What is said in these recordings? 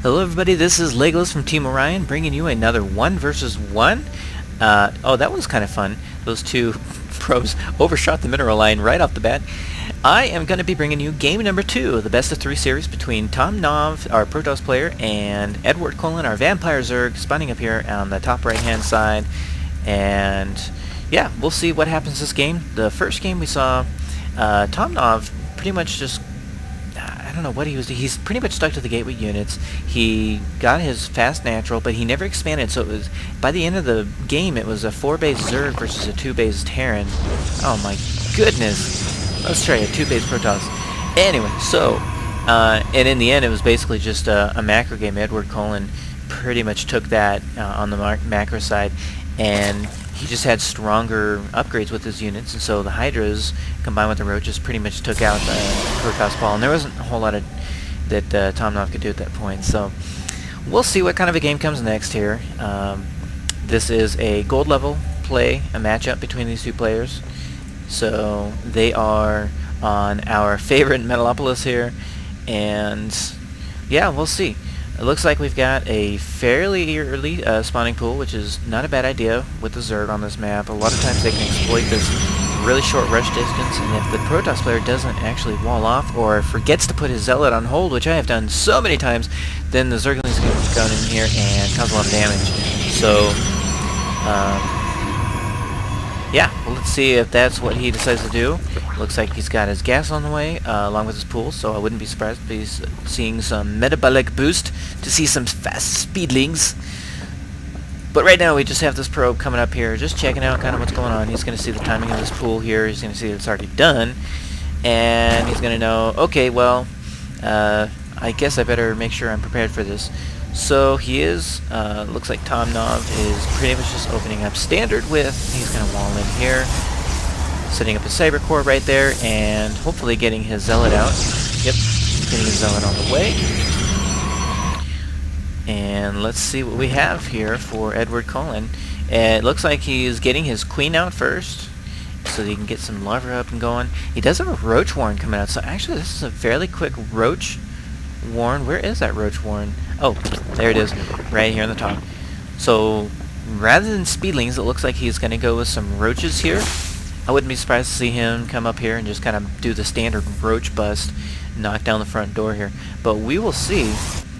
Hello everybody, this is Legolas from Team Orion bringing you another 1 versus 1. Oh, that was kind of fun. Those two probes overshot the mineral line right off the bat. I am going to be bringing you game number 2, the best of 3 series between Tom Nov, our Protoss player, and EdwardCullen, our Vampire Zerg, spawning up here on the top right hand side. And yeah, we'll see what happens this game. The first game we saw Tom Nov pretty much just, I don't know what he was doing. He's pretty much stuck to the gateway units. He got his fast natural, but he never expanded, so it was, by the end of the game, it was a 4-base Zerg versus a 2-base Terran. Oh my goodness. Let's try a 2-base Protoss. Anyway, so, and in the end, it was basically just a macro game. EdwardCullen pretty much took that on the macro side, and he just had stronger upgrades with his units, and so the Hydras combined with the Roaches pretty much took out the Protoss ball, and there wasn't a whole lot of that Tomnov could do at that point. So we'll see what kind of a game comes next here. This is a gold level play, a matchup between these two players. So they are on our favorite Metalopolis here, and yeah, we'll see. It looks like we've got a fairly early spawning pool, which is not a bad idea with the Zerg on this map. A lot of times they can exploit this really short rush distance, and if the Protoss player doesn't actually wall off or forgets to put his Zealot on hold, which I have done so many times, then the Zerglings can go in here and cause a lot of damage. So, yeah, well, let's see if that's what he decides to do. Looks like he's got his gas on the way, along with his pool, so I wouldn't be surprised if he's seeing some metabolic boost to see some fast speedlings. But right now we just have this probe coming up here, just checking out kind of what's going on. He's going to see the timing of this pool here. He's going to see that it's already done, and he's going to know, okay, well, I guess I better make sure I'm prepared for this. So he is, looks like Tom Nov is pretty much just opening up standard with, he's going to wall in here, setting up a Cyber Core right there, and hopefully getting his Zealot out. Yep, getting his Zealot on the way. And let's see what we have here for EdwardCullen. It looks like he's getting his Queen out first, so that he can get some larvae up and going. He does have a Roach Warren coming out, so actually this is a fairly quick Roach Warren. Where is that Roach Warren? Oh, there it is, right here on the top. So rather than Speedlings, it looks like he's going to go with some Roaches here. I wouldn't be surprised to see him come up here and just kind of do the standard Roach bust, knock down the front door here. But we will see.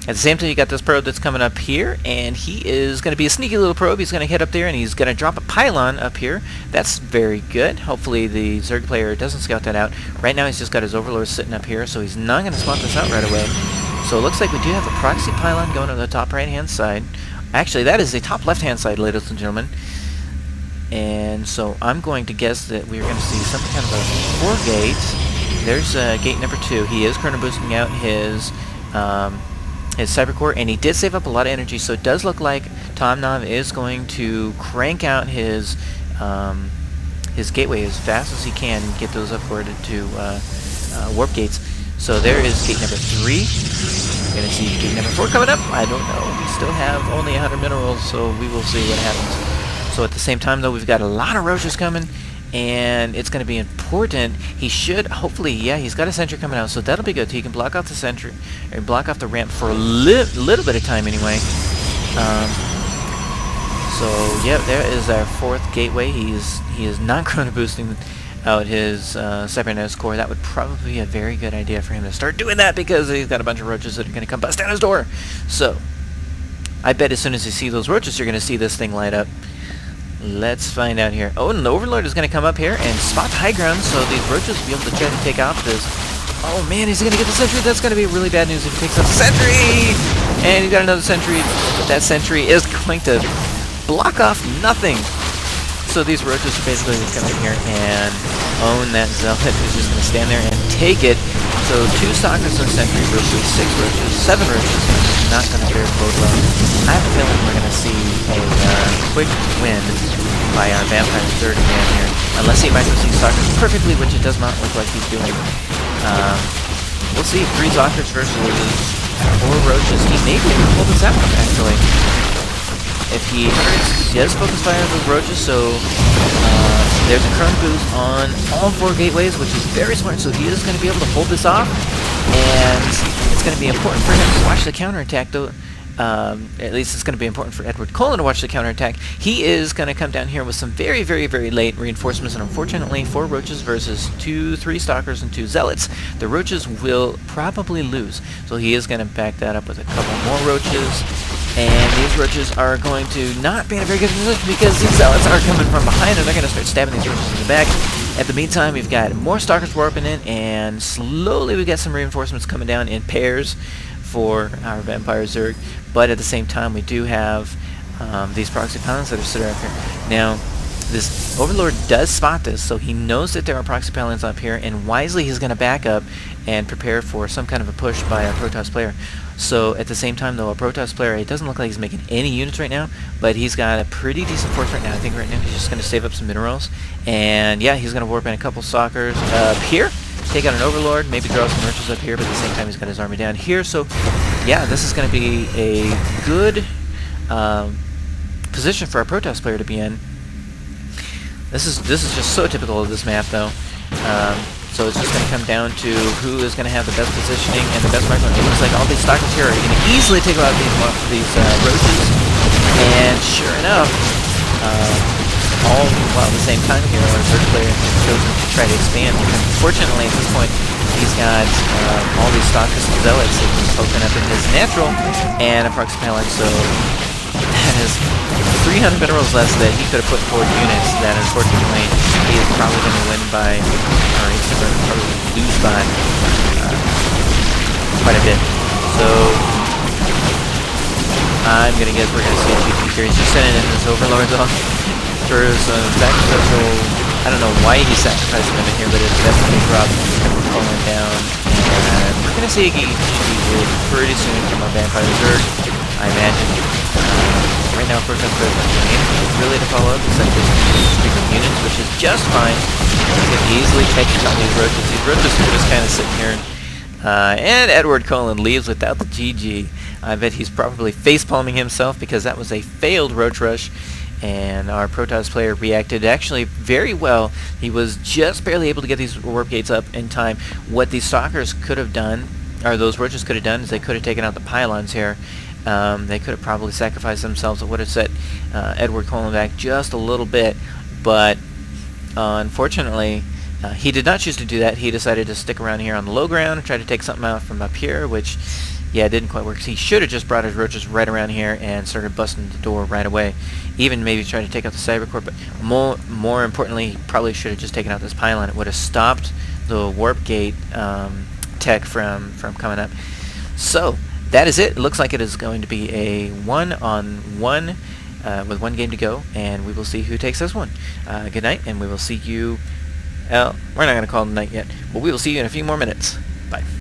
At the same time, you got this probe that's coming up here, and he is going to be a sneaky little probe. He's going to hit up there, and he's going to drop a pylon up here. That's very good. Hopefully the Zerg player doesn't scout that out. Right now he's just got his Overlord sitting up here, so he's not going to spot this out right away. So it looks like we do have a proxy pylon going on the top right-hand side. Actually, that is the top left-hand side, ladies and gentlemen. And so I'm going to guess that we're going to see some kind of a 4-gate. There's gate number 2. He is currently boosting out his Cyber Core, and he did save up a lot of energy, so it does look like Tom Nov is going to crank out his gateway as fast as he can and get those upgraded to warp gates. So there is gate number 3. We're going to see gate number 4 coming up. I don't know. We still have only 100 minerals, so we will see what happens. So at the same time, though, we've got a lot of Roaches coming, and it's going to be important. He should, hopefully, yeah, he's got a sentry coming out, so that'll be good. He can block off the sentry, or block off the ramp for a little bit of time anyway. So, yeah, there is our 4th gateway. He is not chrono boosting out his Cybernetics Core. That would probably be a very good idea for him to start doing that, because he's got a bunch of Roaches that are going to come bust down his door. So, I bet as soon as you see those Roaches, you're going to see this thing light up. Let's find out here. Oh, and the Overlord is going to come up here and spot the high ground, so these Roaches will be able to try to take off this. Oh man, he's going to get the sentry. That's going to be really bad news if he takes out the sentry! And he's got another sentry, but that sentry is going to block off nothing. So these Roaches are basically going to come in here and own that Zealot. Who's just going to stand there and take it. So 2 Stalkers and Sentry versus 6 Roaches, 7 Roaches. Not going to fare bode well. I have a feeling we're going to see a quick win by our Vampire Zerg man here. Unless he micros these Stalkers perfectly, which it does not look like he's doing. We'll see. 3 Stalkers versus 4 Roaches. He may be able to pull this out, actually. If he hurts, he does focus fire on those Roaches, so there's a current boost on all 4 gateways, which is very smart, so he is going to be able to hold this off. And it's going to be important for him to watch the counterattack, though. At least it's going to be important for EdwardCullen to watch the counterattack. He is going to come down here with some very, very, very late reinforcements, and unfortunately, 4 roaches versus 3 stalkers and 2 zealots. The roaches will probably lose, so he is going to back that up with a couple more roaches. And these roaches are going to not be in a very good position because these zealots are coming from behind, and they're going to start stabbing these roaches in the back. At the meantime, we've got more stalkers warping in, and slowly we got some reinforcements coming down in pairs for our vampire Zerg. But at the same time, we do have these proxy pylons that are sitting up here. Now, this Overlord does spot this, so he knows that there are proxy pylons up here, and wisely he's going to back up and prepare for some kind of a push by a Protoss player. So at the same time, though, a Protoss player, it doesn't look like he's making any units right now, but he's got a pretty decent force right now. I think right now he's just going to save up some minerals. And yeah, he's going to warp in a couple stalkers up here, take out an Overlord, maybe draw some roaches up here, but at the same time he's got his army down here. So yeah, this is going to be a good position for a Protoss player to be in. This is just so typical of this map, though. So it's just going to come down to who is going to have the best positioning and the best marksman. It looks like all these stalkers here are going to easily take out these roaches. And sure enough, all at the same time here, our third player has chosen to try to expand. Unfortunately, at this point, he's got all these stalkers and zealots that he's poking up in his natural and a proxy pylon. So that is 300 minerals less that he could have put forward units that unfortunately he is probably going to win by, or he's going to probably lose by quite a bit. So I'm going to guess we're going to see a GG here. He's just sending in his overlords off for some sacrificial. I don't know why he's sacrificing them in here, but it's definitely dropped falling down. And we're going to see a GG pretty soon from our vampire Zerg, I imagine. Right now, Protoss players aren't doing anything really to follow up except just streak of units, which is just fine. He can easily take out these roaches. These roaches are just kind of sitting here. And EdwardCullen leaves without the GG. I bet he's probably facepalming himself because that was a failed roach rush. And our Protoss player reacted actually very well. He was just barely able to get these warp gates up in time. What these stalkers could have done, or those roaches could have done, is they could have taken out the pylons here. They could have probably sacrificed themselves. It would have set EdwardCullen back just a little bit, but unfortunately, he did not choose to do that. He decided to stick around here on the low ground and try to take something out from up here, which, yeah, didn't quite work. He should have just brought his roaches right around here and started busting the door right away. Even maybe try to take out the Cybercore, but more importantly, he probably should have just taken out this pylon. It would have stopped the warp gate tech from coming up. So that is it. It looks like it is going to be a 1-on-1 with 1 game to go, and we will see who takes this one. Good night, and we will see you. We're not going to call it night yet, but we will see you in a few more minutes. Bye.